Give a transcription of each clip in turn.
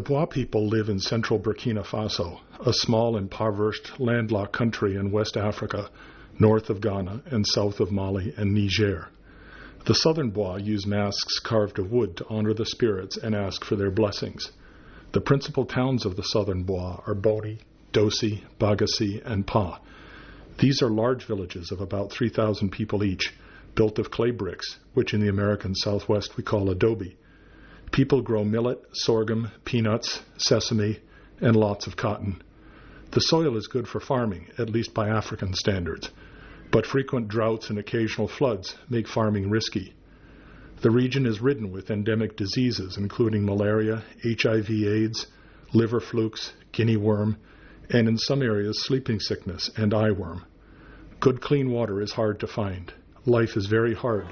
Bois people live in central Burkina Faso, a small, impoverished, landlocked country in West Africa, north of Ghana and south of Mali and Niger. The southern Bois use masks carved of wood to honor the spirits and ask for their blessings. The principal towns of the southern Bois are Bodi, Dossi, Bagassi, and Pa. These are large villages of about 3,000 people each, built of clay bricks, which in the American Southwest we call adobe. People grow millet, sorghum, peanuts, sesame, and lots of cotton. The soil is good for farming, at least by African standards, but frequent droughts and occasional floods make farming risky. The region is ridden with endemic diseases including malaria, HIV/AIDS, liver flukes, guinea worm, and in some areas sleeping sickness and eyeworm. Good clean water is hard to find. Life is very hard,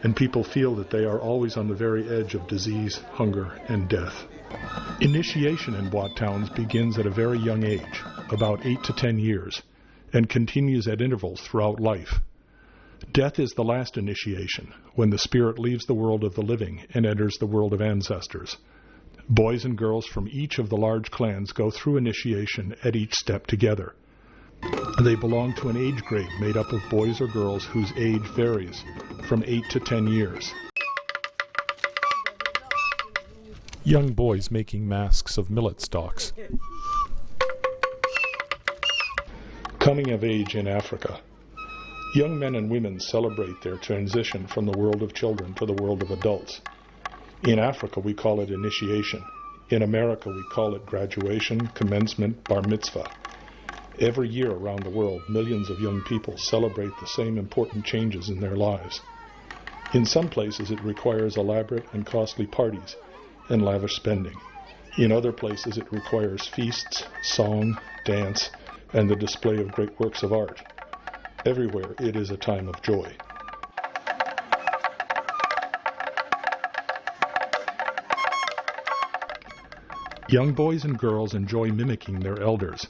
and people feel that they are always on the very edge of disease, hunger, and death. Initiation in Bois towns begins at a very young age, about 8 to 10 years, and continues at intervals throughout life. Death is the last initiation, when the spirit leaves the world of the living and enters the world of ancestors. Boys and girls from each of the large clans go through initiation at each step together. They belong to an age grade made up of boys or girls whose age varies from 8 to 10 years. Young boys making masks of millet stalks. Coming of age in Africa. Young men and women celebrate their transition from the world of children to the world of adults. In Africa, we call it initiation. In America, we call it graduation, commencement, bar mitzvah. Every year around the world, millions of young people celebrate the same important changes in their lives. In some places, it requires elaborate and costly parties and lavish spending. In other places, it requires feasts, song, dance, and the display of great works of art. Everywhere, it is a time of joy. Young boys and girls enjoy mimicking their elders,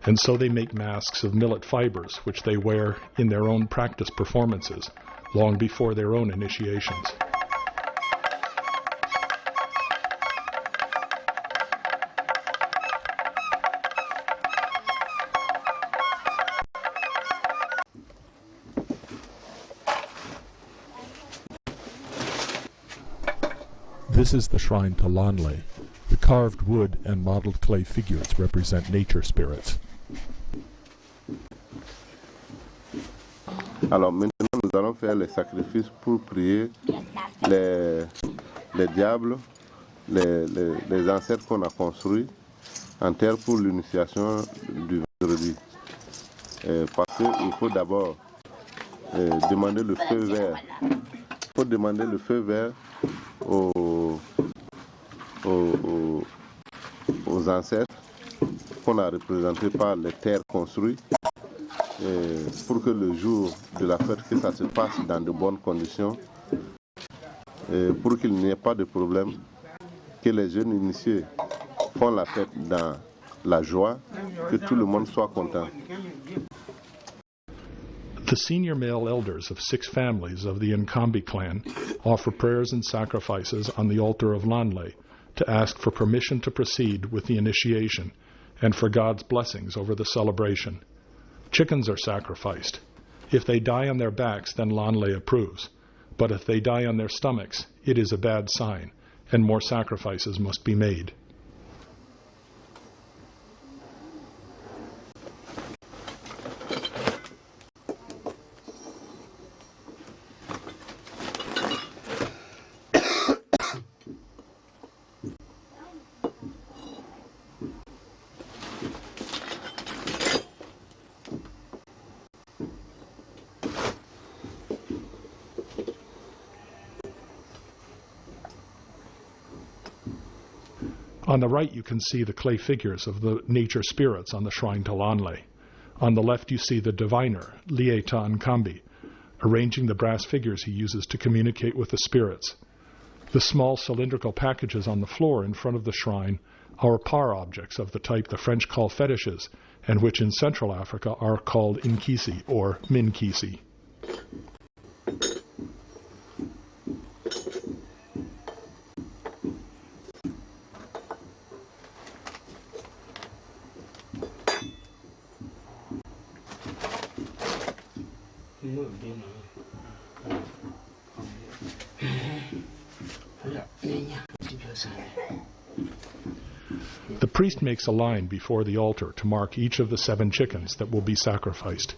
and so they make masks of millet fibers, which they wear in their own practice performances, long before their own initiations. This is the shrine to Lanle. The carved wood and modeled clay figures represent nature spirits. Alors maintenant nous allons faire les sacrifices pour prier les diables, les ancêtres qu'on a construits en terre pour l'initiation du vendredi. Parce qu'il faut d'abord demander le feu vert. Il faut demander le feu vert aux ancêtres qu'on a représentés par les terres construites pour que le jour de la fête, que ça se passe dans de bonnes conditions, pour qu'il n'y ait pas de problème, que les jeunes initiés font la fête dans la joie, que tout le monde soit content. The senior male elders of 6 families of the Nkambi clan offer prayers and sacrifices on the altar of Lanle to ask for permission to proceed with the initiation and for God's blessings over the celebration. Chickens are sacrificed. If they die on their backs, then Lanle approves. But if they die on their stomachs, it is a bad sign, and more sacrifices must be made. On the right, you can see the clay figures of the nature spirits on the shrine to Lanle. On the left, you see the diviner, Lieta Nkambi, arranging the brass figures he uses to communicate with the spirits. The small cylindrical packages on the floor in front of the shrine are par objects of the type the French call fetishes, and which in Central Africa are called inkisi or minkisi. The priest makes a line before the altar to mark each of the 7 chickens that will be sacrificed.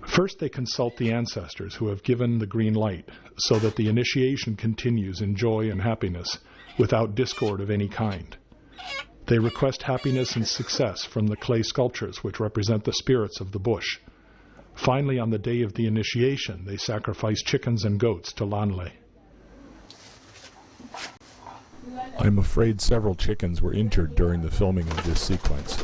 First, they consult the ancestors who have given the green light so that the initiation continues in joy and happiness without discord of any kind. They request happiness and success from the clay sculptures which represent the spirits of the bush. Finally, on the day of the initiation, they sacrifice chickens and goats to Lanle. I'm afraid several chickens were injured during the filming of this sequence.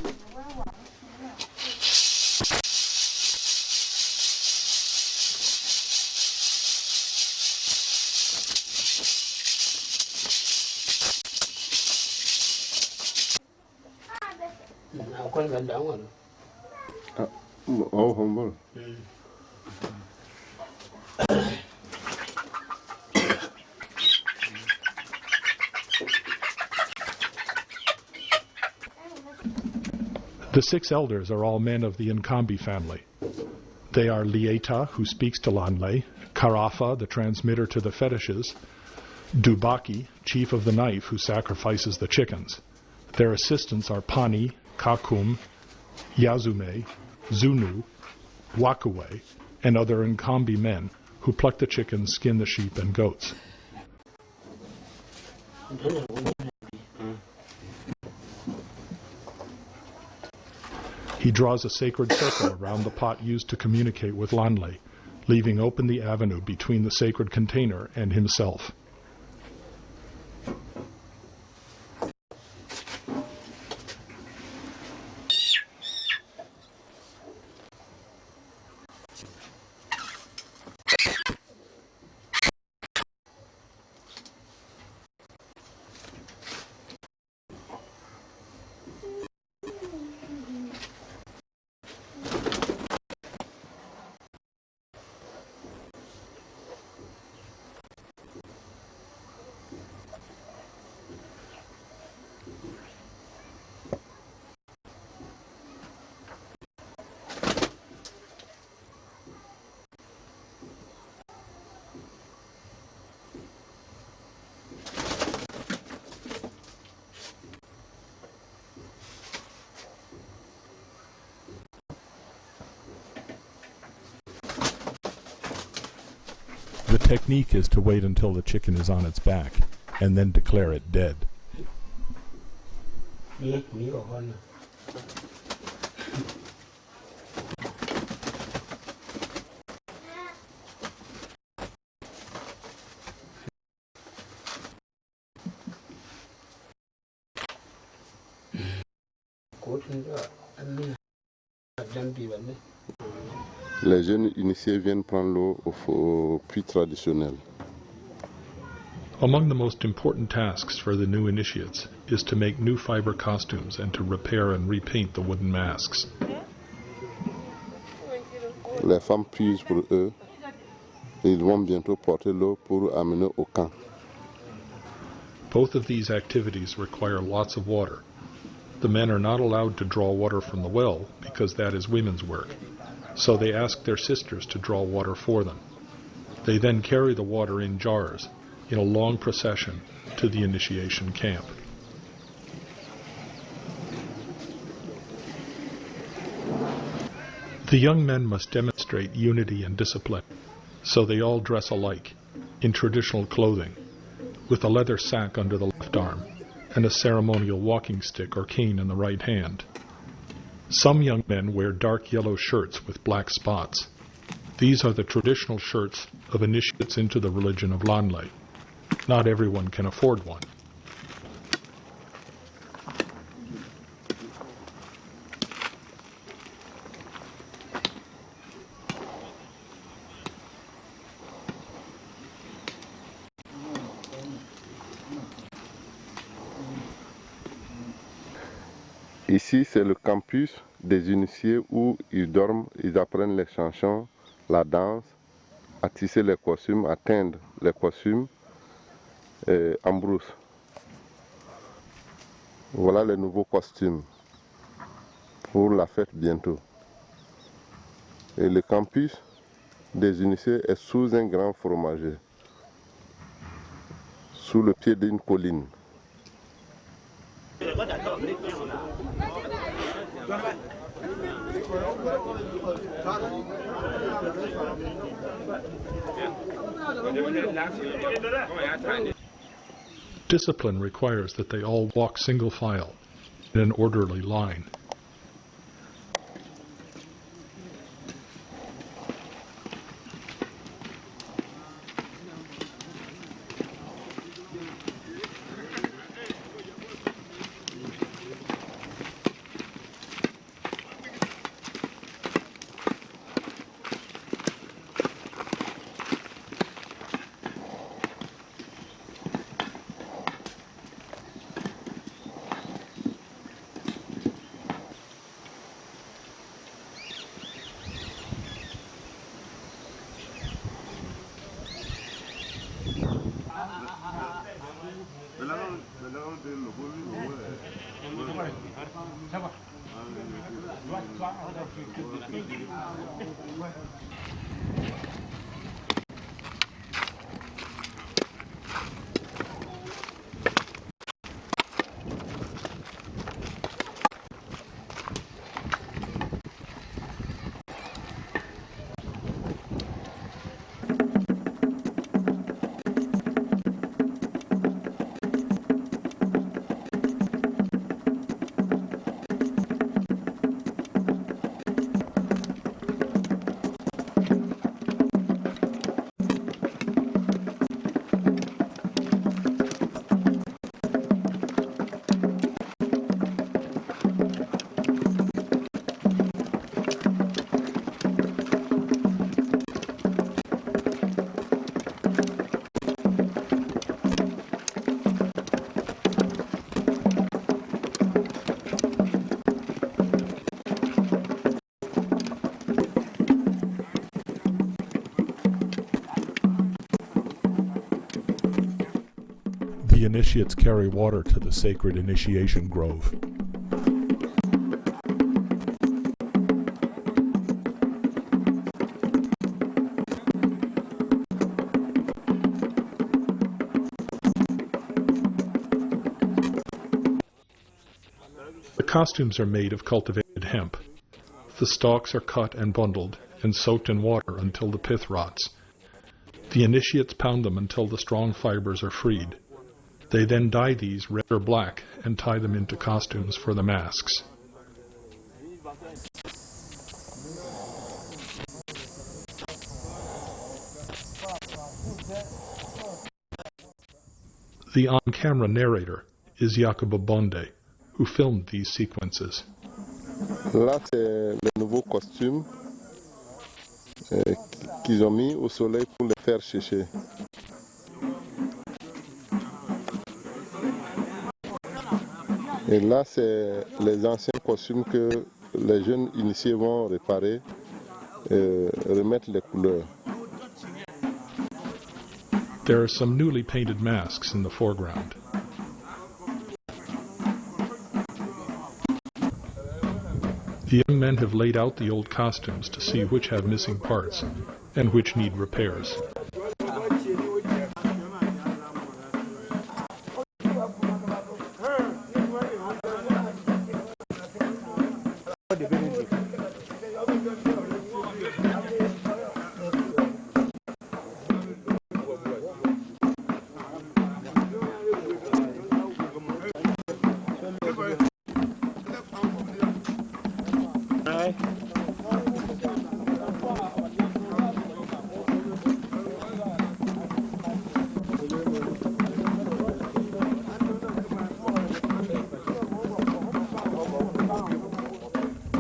Oh, humble. The 6 elders are all men of the Nkambi family. They are Lieta, who speaks to Lanle, Karafa, the transmitter to the fetishes, Dubaki, chief of the knife, who sacrifices the chickens. Their assistants are Pani, Kakum, Yazume, Zunu, Wakue, and other Nkambi men who pluck the chickens, skin the sheep and goats. He draws a sacred circle around the pot used to communicate with Lanle, leaving open the avenue between the sacred container and himself. The technique is to wait until the chicken is on its back and then declare it dead. Les jeunes initiés viennent prendre l'eau au puits traditionnel. Among the most important tasks for the new initiates is to make new fiber costumes and to repair and repaint the wooden masks. Les femmes puisent pour eux. Ils vont bientôt porter l'eau pour amener au camp. Both of these activities require lots of water. The men are not allowed to draw water from the well because that is women's work. So they ask their sisters to draw water for them. They then carry the water in jars in a long procession to the initiation camp. The young men must demonstrate unity and discipline, so they all dress alike, in traditional clothing, with a leather sack under the left arm and a ceremonial walking stick or cane in the right hand. Some young men wear dark yellow shirts with black spots. These are the traditional shirts of initiates into the religion of Lanle. Not everyone can afford one. Ici, c'est le campus des initiés où ils dorment, ils apprennent les chansons, la danse, à tisser les costumes, à teindre les costumes en brousse. Voilà les nouveaux costumes pour la fête bientôt. Et le campus des initiés est sous un grand fromager, sous le pied d'une colline. Discipline requires that they all walk single file in an orderly line. The initiates carry water to the sacred initiation grove. The costumes are made of cultivated hemp. The stalks are cut and bundled and soaked in water until the pith rots. The initiates pound them until the strong fibers are freed. They then dye these red or black and tie them into costumes for the masks. The on-camera narrator is Jacobo Bonde, who filmed these sequences. Là, c'est les nouveaux costumes qu'ils ont mis au soleil pour les faire sécher. Et là, c'est les anciens costumes que les jeunes initiés vont réparer, remettre les couleurs. There are some newly painted masks in the foreground. The young men have laid out the old costumes to see which have missing parts and which need repairs.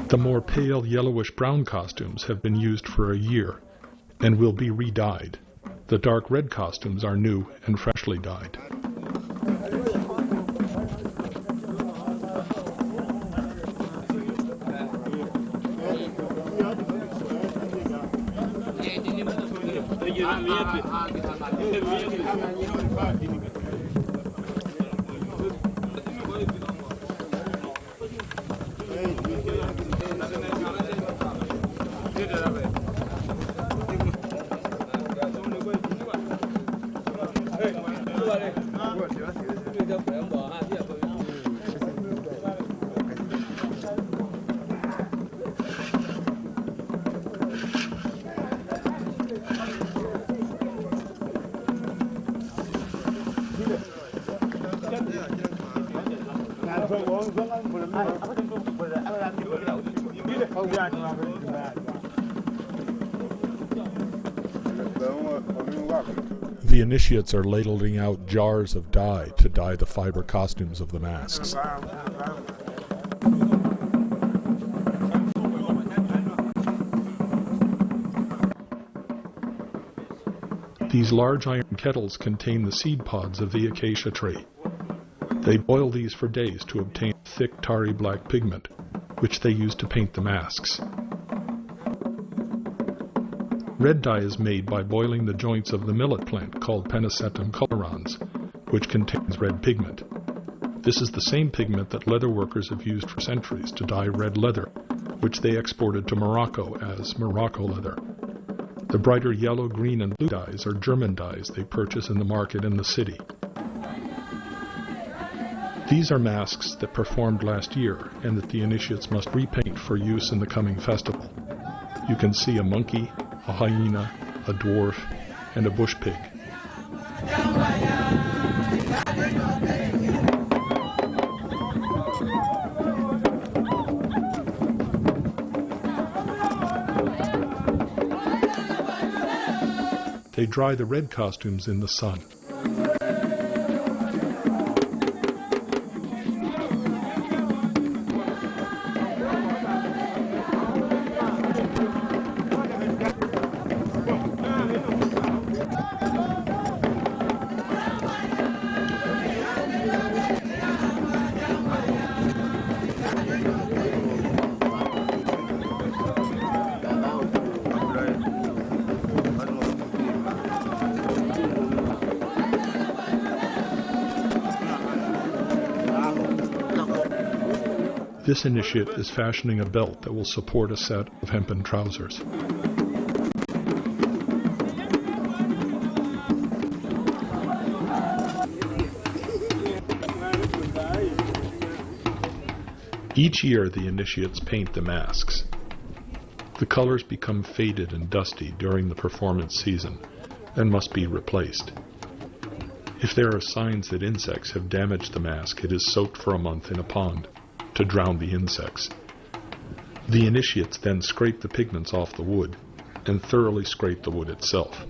The more pale yellowish-brown costumes have been used for a year and will be re-dyed. The dark red costumes are new and freshly dyed. The initiates are ladling out jars of dye to dye the fiber costumes of the masks. These large iron kettles contain the seed pods of the acacia tree. They boil these for days to obtain thick tarry black pigment, which they use to paint the masks. Red dye is made by boiling the joints of the millet plant called Pennisetum colorans, which contains red pigment. This is the same pigment that leather workers have used for centuries to dye red leather, which they exported to Morocco as Morocco leather. The brighter yellow, green, and blue dyes are German dyes they purchase in the market in the city. These are masks that performed last year and that the initiates must repaint for use in the coming festival. You can see a monkey, a hyena, a dwarf, and a bush pig. They dry the red costumes in the sun. This initiate is fashioning a belt that will support a set of hempen trousers. Each year the initiates paint the masks. The colors become faded and dusty during the performance season and must be replaced. If there are signs that insects have damaged the mask, it is soaked for a month in a pond to drown the insects. The initiates then scrape the pigments off the wood and thoroughly scrape the wood itself.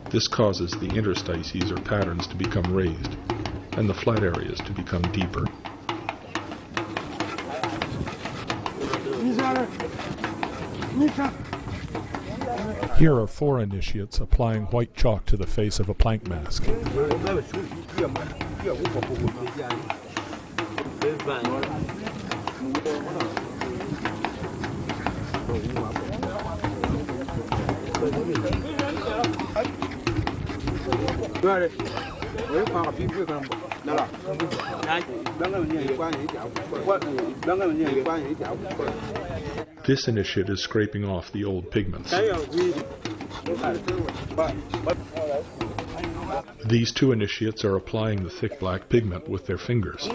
This causes the interstices or patterns to become raised and the flat areas to become deeper. Here are 4 initiates applying white chalk to the face of a plank mask. This initiate is scraping off the old pigments. These 2 initiates are applying the thick black pigment with their fingers.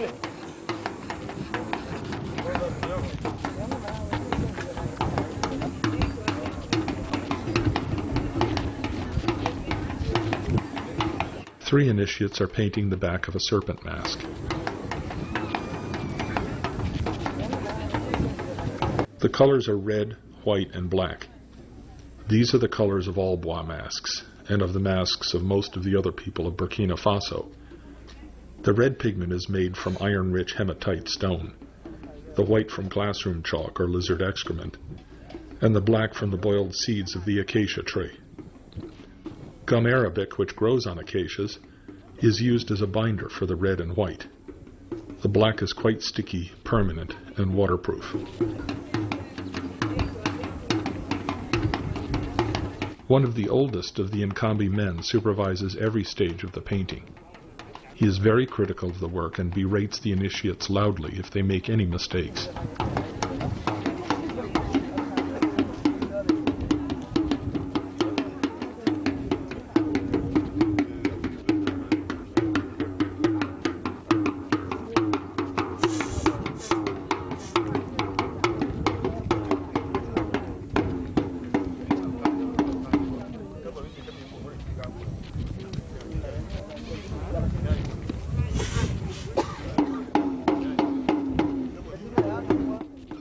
Three initiates are painting the back of a serpent mask. The colors are red, white, and black. These are the colors of all bois masks, and of the masks of most of the other people of Burkina Faso. The red pigment is made from iron-rich hematite stone, the white from classroom chalk or lizard excrement, and the black from the boiled seeds of the acacia tree. Gum arabic, which grows on acacias, is used as a binder for the red and white. The black is quite sticky, permanent, and waterproof. One of the oldest of the Nkambi men supervises every stage of the painting. He is very critical of the work and berates the initiates loudly if they make any mistakes.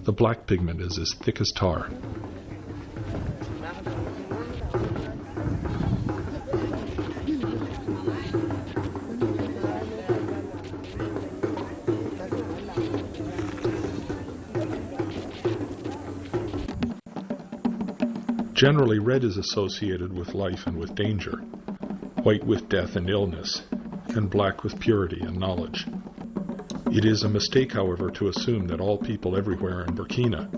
The black pigment is as thick as tar. Generally, red is associated with life and with danger, white with death and illness, and black with purity and knowledge. It is a mistake, however, to assume that all people everywhere in Burkina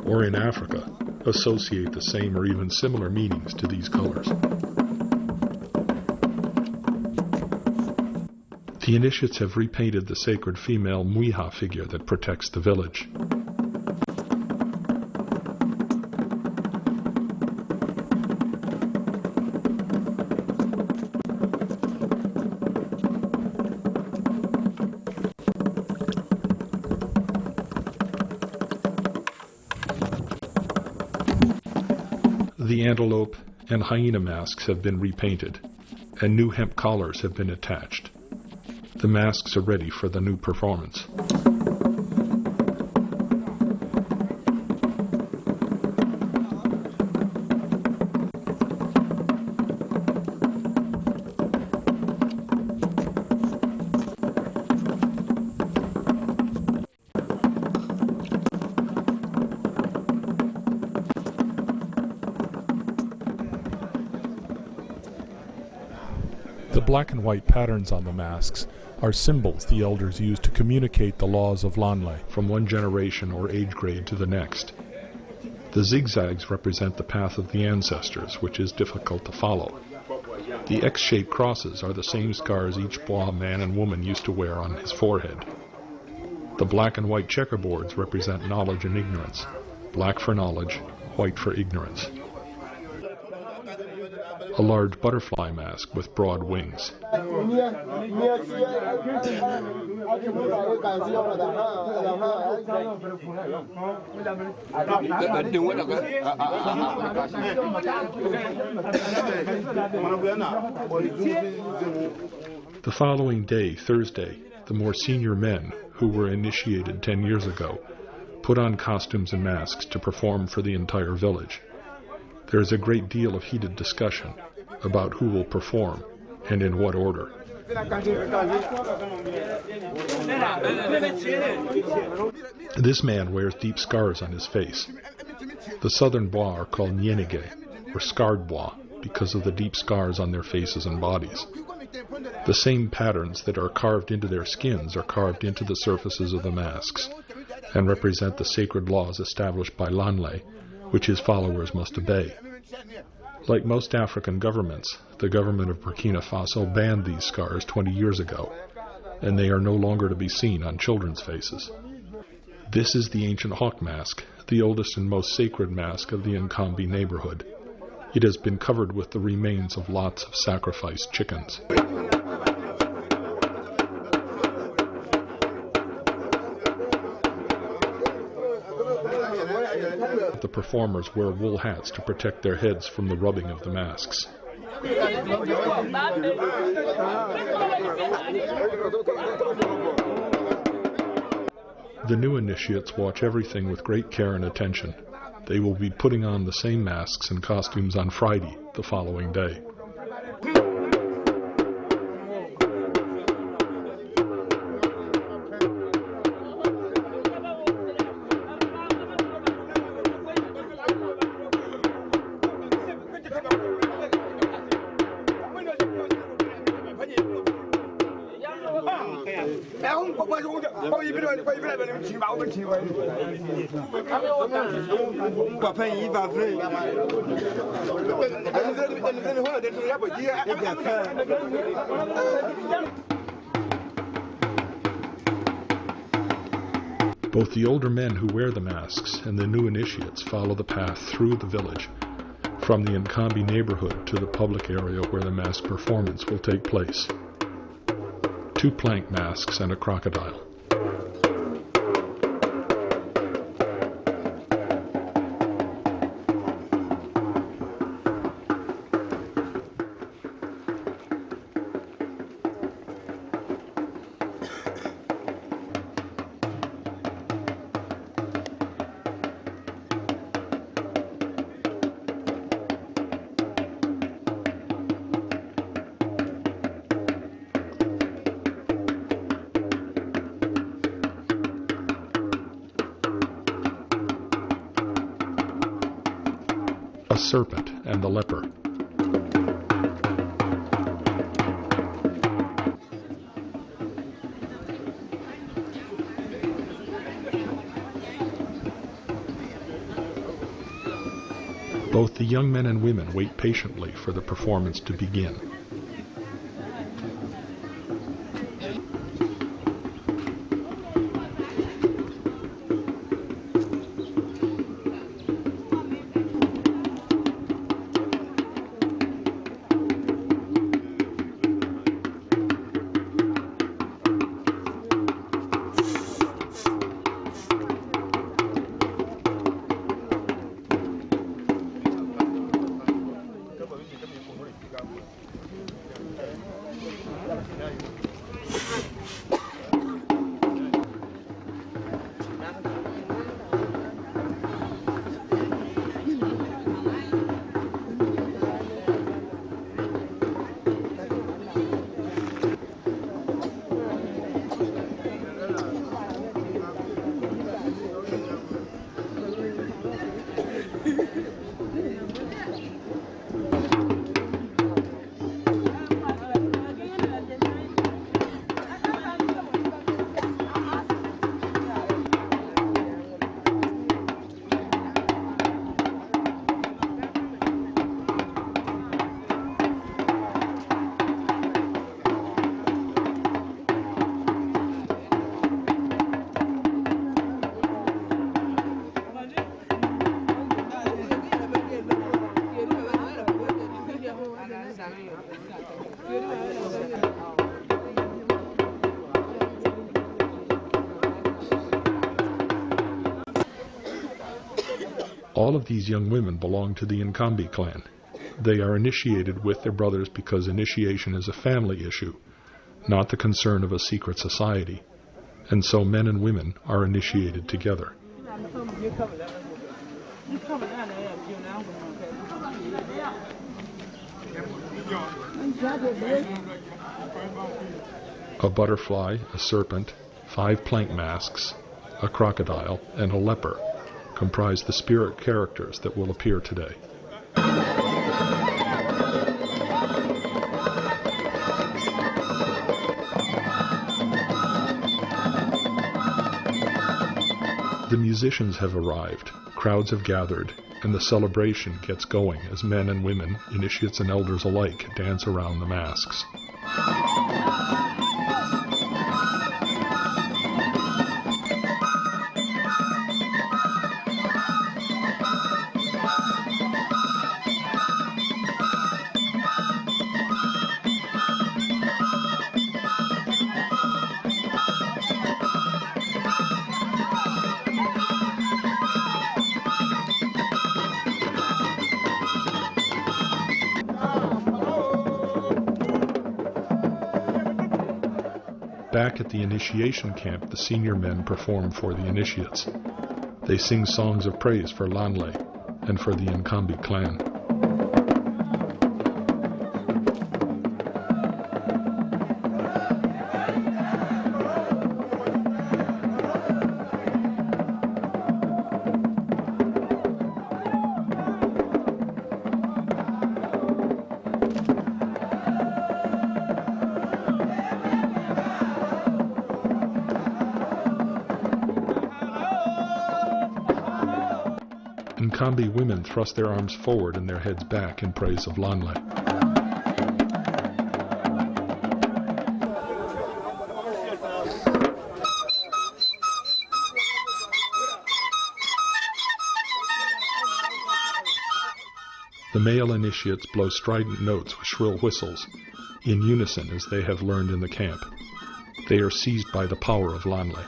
or in Africa associate the same or even similar meanings to these colors. The initiates have repainted the sacred female Muiha figure that protects the village. The antelope and hyena masks have been repainted, and new hemp collars have been attached. The masks are ready for the new performance. The black and white patterns on the masks are symbols the elders use to communicate the laws of Lanley from one generation or age grade to the next. The zigzags represent the path of the ancestors, which is difficult to follow. The X-shaped crosses are the same scars each Bois man and woman used to wear on his forehead. The black and white checkerboards represent knowledge and ignorance, black for knowledge, white for ignorance. A large butterfly mask with broad wings. The following day, Thursday, the more senior men, who were initiated 10 years ago, put on costumes and masks to perform for the entire village. There is a great deal of heated discussion about who will perform and in what order. This man wears deep scars on his face. The southern Bois are called Nyenige, or scarred Bois, because of the deep scars on their faces and bodies. The same patterns that are carved into their skins are carved into the surfaces of the masks, and represent the sacred laws established by Lanley, which his followers must obey. Like most African governments, the government of Burkina Faso banned these scars 20 years ago, and they are no longer to be seen on children's faces. This is the ancient hawk mask, the oldest and most sacred mask of the Nkambi neighborhood. It has been covered with the remains of lots of sacrificed chickens. The performers wear wool hats to protect their heads from the rubbing of the masks. The new initiates watch everything with great care and attention. They will be putting on the same masks and costumes on Friday, the following day. Both the older men who wear the masks and the new initiates follow the path through the village, from the Nkambi neighborhood to the public area where the mask performance will take place. 2 plank masks and a crocodile. A serpent and the leper. Both the young men and women wait patiently for the performance to begin. All of these young women belong to the Nkambi clan. They are initiated with their brothers because initiation is a family issue, not the concern of a secret society, and so men and women are initiated together. A butterfly, a serpent, 5 plank masks, a crocodile, and a leper comprise the spirit characters that will appear today. The musicians have arrived, crowds have gathered, and the celebration gets going as men and women, initiates and elders alike, dance around the masks. Back at the initiation camp, the senior men perform for the initiates. They sing songs of praise for Lanle and for the Nkambi clan. Nkambi women thrust their arms forward and their heads back in praise of Lanle. The male initiates blow strident notes with shrill whistles, in unison as they have learned in the camp. They are seized by the power of Lanle.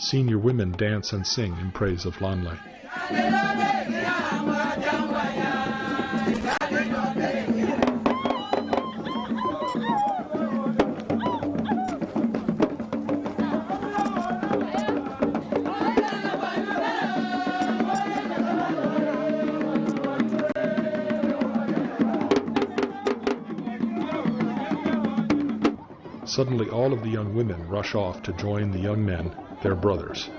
Senior women dance and sing in praise of Lanle. Suddenly all of the young women rush off to join the young men, their brothers.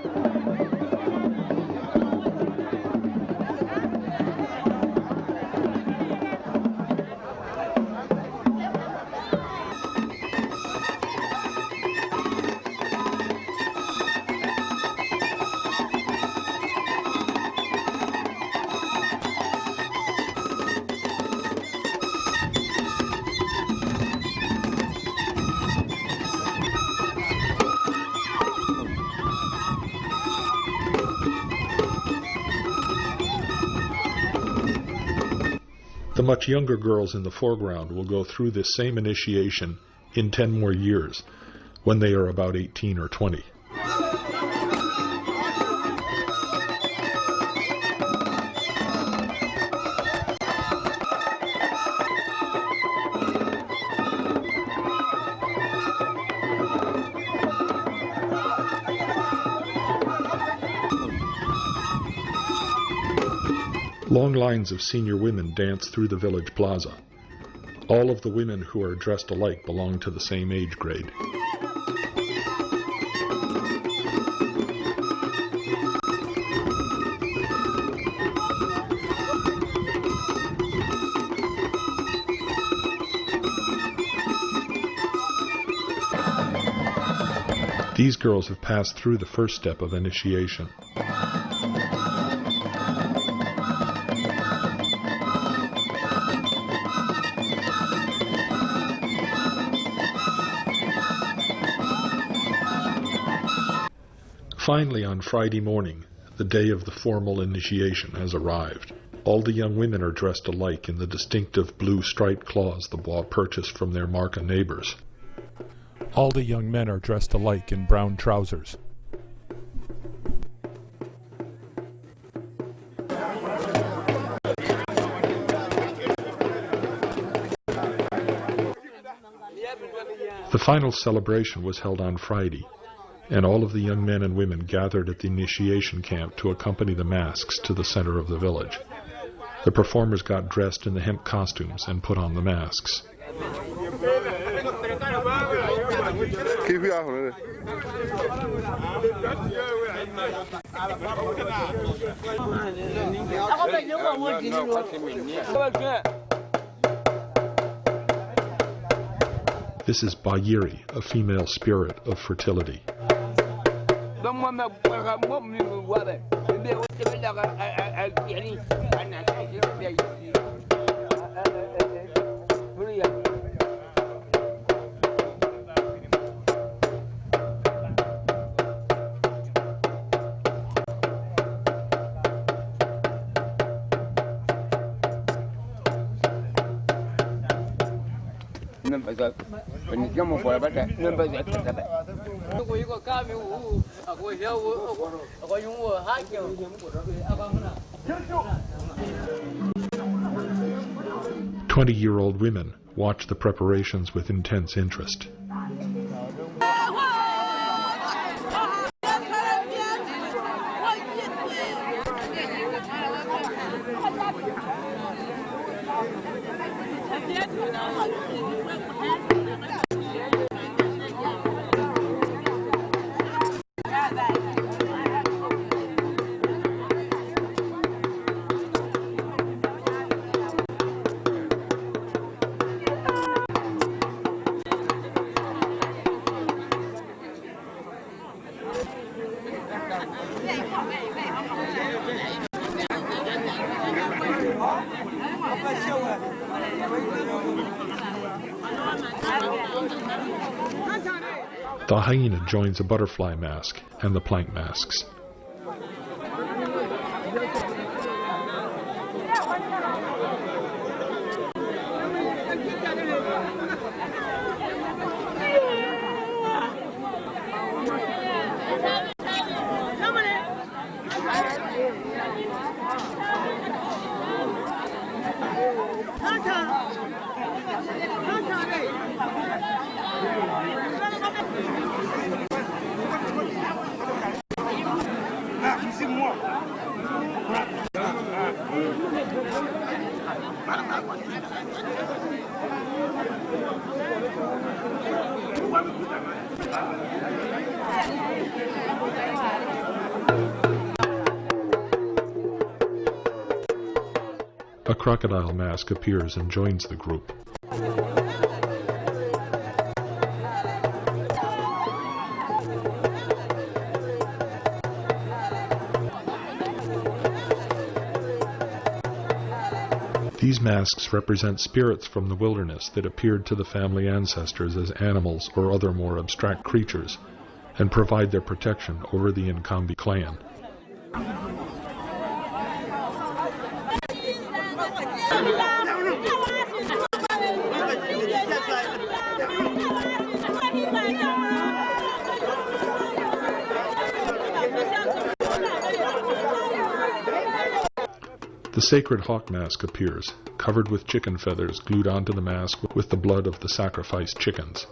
The much younger girls in the foreground will go through this same initiation in 10 more years, when they are about 18 or 20. Long lines of senior women dance through the village plaza. All of the women who are dressed alike belong to the same age grade. These girls have passed through the first step of initiation. Finally, on Friday morning, the day of the formal initiation has arrived. All the young women are dressed alike in the distinctive blue striped cloths the bois purchased from their Marca neighbors. All the young men are dressed alike in brown trousers. The final celebration was held on Friday, and all of the young men and women gathered at the initiation camp to accompany the masks to the center of the village. The performers got dressed in the hemp costumes and put on the masks. This is Bayiri, a female spirit of fertility. "20-year-old women watch the preparations with intense interest. The hyena joins a butterfly mask and the plank masks. A crocodile mask appears and joins the group. These masks represent spirits from the wilderness that appeared to the family ancestors as animals or other more abstract creatures and provide their protection over the Nkambi clan. The sacred hawk mask appears, covered with chicken feathers glued onto the mask with the blood of the sacrificed chickens.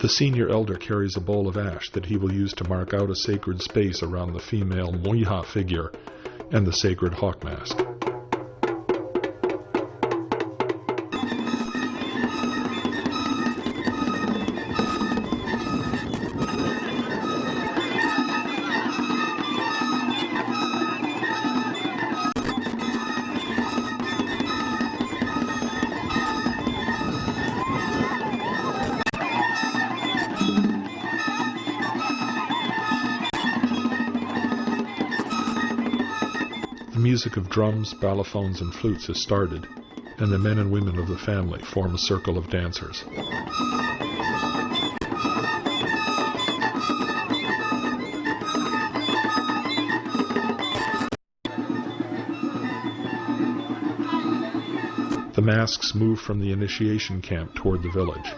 The senior elder carries a bowl of ash that he will use to mark out a sacred space around the female Moiha figure and the sacred hawk mask. The music of drums, balafons, and flutes is started, and the men and women of the family form a circle of dancers. The masks move from the initiation camp toward the village.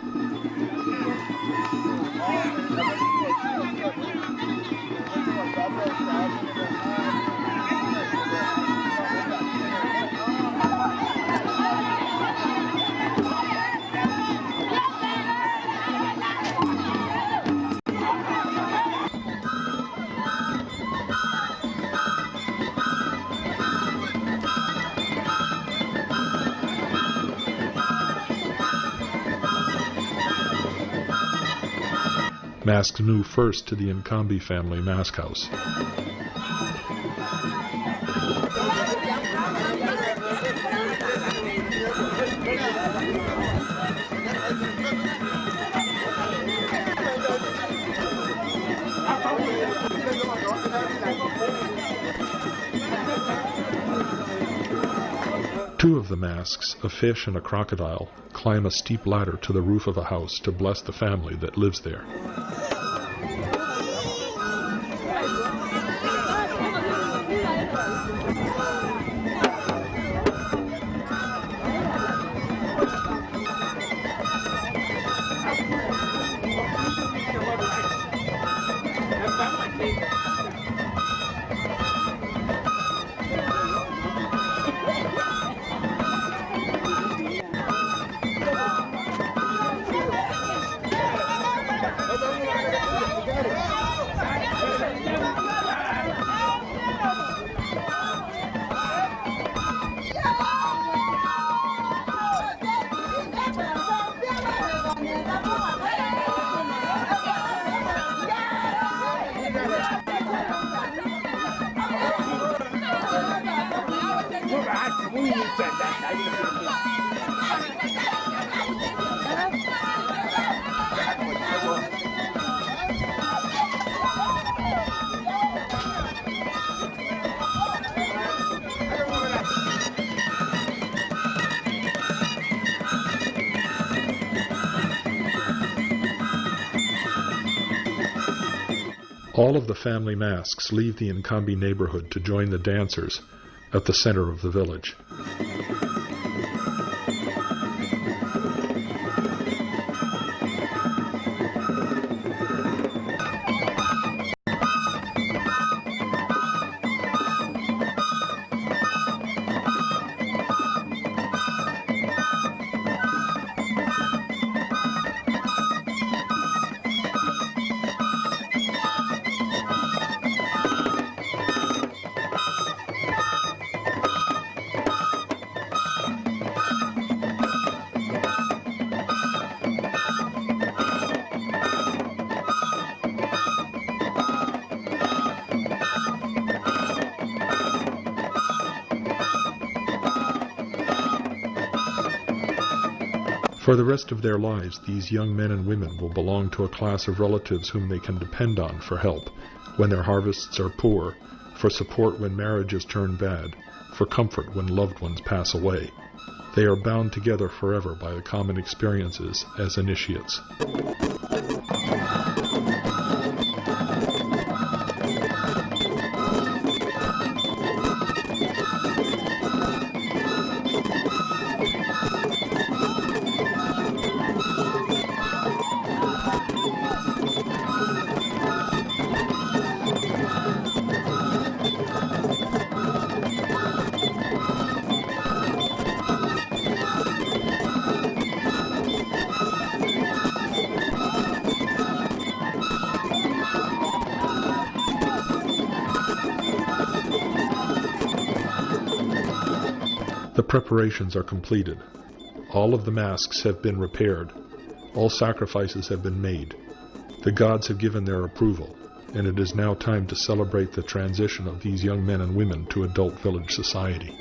Masks move first to the Nkambi family mask house. Two of the masks, a fish and a crocodile, climb a steep ladder to the roof of a house to bless the family that lives there. All of the family masks leave the Nkambi neighborhood to join the dancers at the center of the village. For the rest of their lives, these young men and women will belong to a class of relatives whom they can depend on for help when their harvests are poor, for support when marriages turn bad, for comfort when loved ones pass away. They are bound together forever by the common experiences as initiates. The preparations are completed. All of the masks have been repaired. All sacrifices have been made. The gods have given their approval, and it is now time to celebrate the transition of these young men and women to adult village society.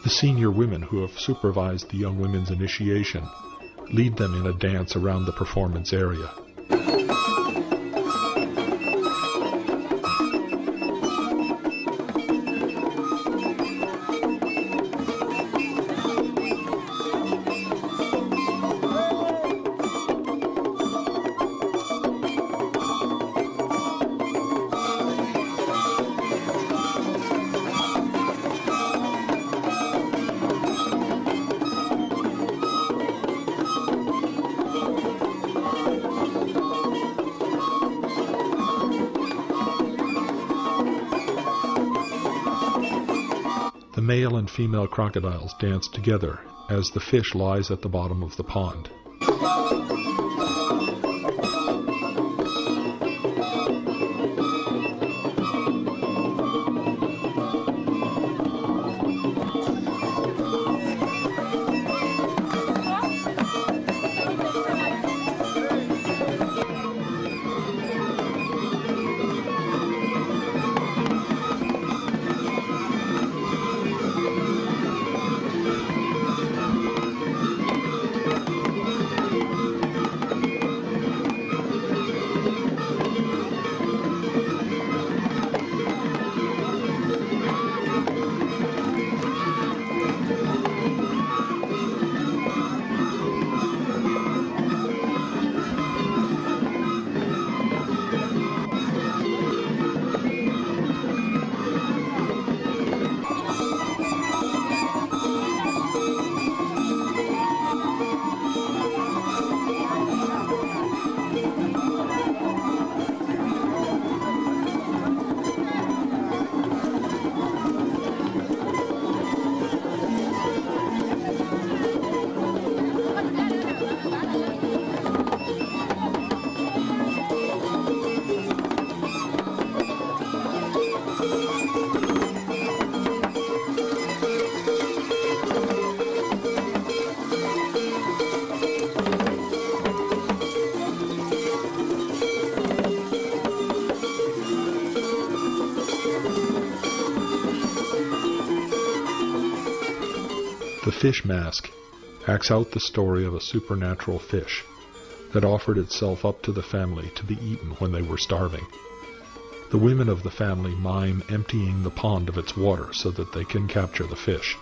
The senior women who have supervised the young women's initiation lead them in a dance around the performance area. male and female crocodiles dance together as the fish lies at the bottom of the pond. The fish mask acts out the story of a supernatural fish that offered itself up to the family to be eaten when they were starving. The women of the family mime emptying the pond of its water so that they can capture the fish.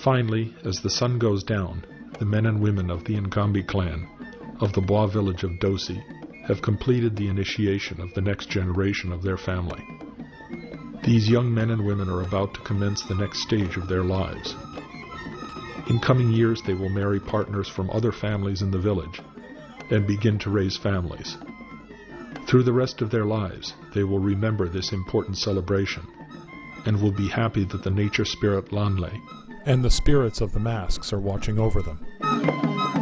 Finally, as the sun goes down, the men and women of the Nkambi clan of the Bois village of Dossi have completed the initiation of the next generation of their family. These young men and women are about to commence the next stage of their lives. In coming years, they will marry partners from other families in the village and begin to raise families. Through the rest of their lives, they will remember this important celebration and will be happy that the nature spirit Lanle and the spirits of the masks are watching over them.